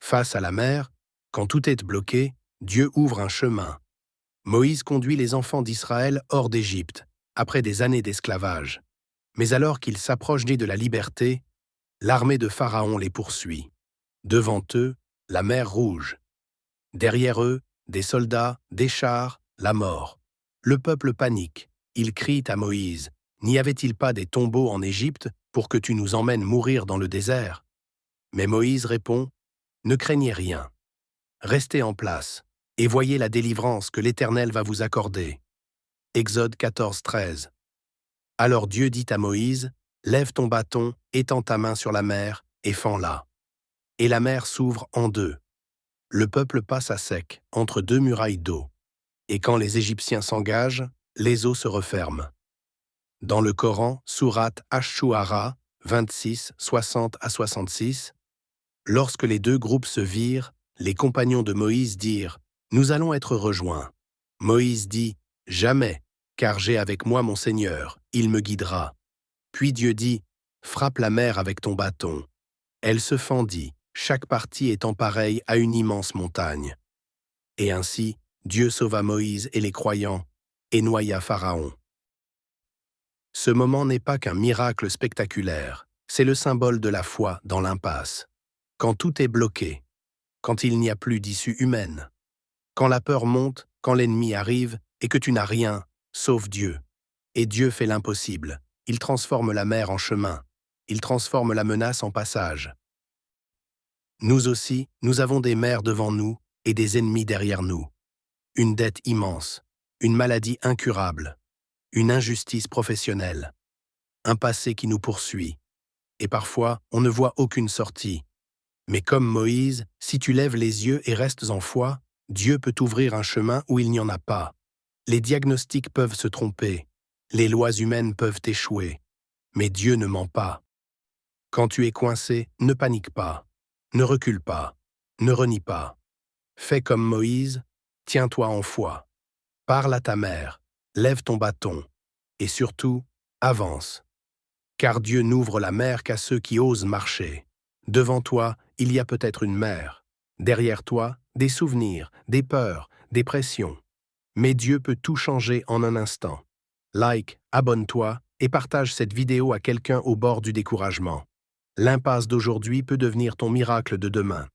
Face à la mer, quand tout est bloqué, Dieu ouvre un chemin. Moïse conduit les enfants d'Israël hors d'Égypte, après des années d'esclavage. Mais alors qu'ils s'approchent de la liberté, l'armée de Pharaon les poursuit. Devant eux, la mer Rouge. Derrière eux, des soldats, des chars, la mort. Le peuple panique. Il crie à Moïse, « N'y avait-il pas des tombeaux en Égypte pour que tu nous emmènes mourir dans le désert ?» Mais Moïse répond, « Ne craignez rien. Restez en place et voyez la délivrance que l'Éternel va vous accorder. » Exode 14, 13. Alors Dieu dit à Moïse, « Lève ton bâton, étends ta main sur la mer et fends-la. » Et la mer s'ouvre en deux. Le peuple passe à sec, entre deux murailles d'eau. Et quand les Égyptiens s'engagent, les eaux se referment. Dans le Coran, sourate Ash-Shu'ara, 26, 60 à 66, lorsque les deux groupes se virent, les compagnons de Moïse dirent « Nous allons être rejoints. » Moïse dit « Jamais, car j'ai avec moi mon Seigneur, il me guidera. » Puis Dieu dit « Frappe la mer avec ton bâton. » Elle se fendit, chaque partie étant pareille à une immense montagne. Et ainsi, Dieu sauva Moïse et les croyants, et noya Pharaon. Ce moment n'est pas qu'un miracle spectaculaire, c'est le symbole de la foi dans l'impasse. Quand tout est bloqué, quand il n'y a plus d'issue humaine, quand la peur monte, quand l'ennemi arrive et que tu n'as rien, sauf Dieu. Et Dieu fait l'impossible, il transforme la mer en chemin, il transforme la menace en passage. Nous aussi, nous avons des mers devant nous et des ennemis derrière nous. Une dette immense, une maladie incurable, une injustice professionnelle, un passé qui nous poursuit. Et parfois, on ne voit aucune sortie. Mais comme Moïse, si tu lèves les yeux et restes en foi, Dieu peut t'ouvrir un chemin où il n'y en a pas. Les diagnostics peuvent se tromper, les lois humaines peuvent échouer, mais Dieu ne ment pas. Quand tu es coincé, ne panique pas, ne recule pas, ne renie pas. Fais comme Moïse, tiens-toi en foi. Parle à ta mère, lève ton bâton, et surtout, avance. Car Dieu n'ouvre la mer qu'à ceux qui osent marcher. Devant toi, il y a peut-être une mer. Derrière toi, des souvenirs, des peurs, des pressions. Mais Dieu peut tout changer en un instant. Like, abonne-toi et partage cette vidéo à quelqu'un au bord du découragement. L'impasse d'aujourd'hui peut devenir ton miracle de demain.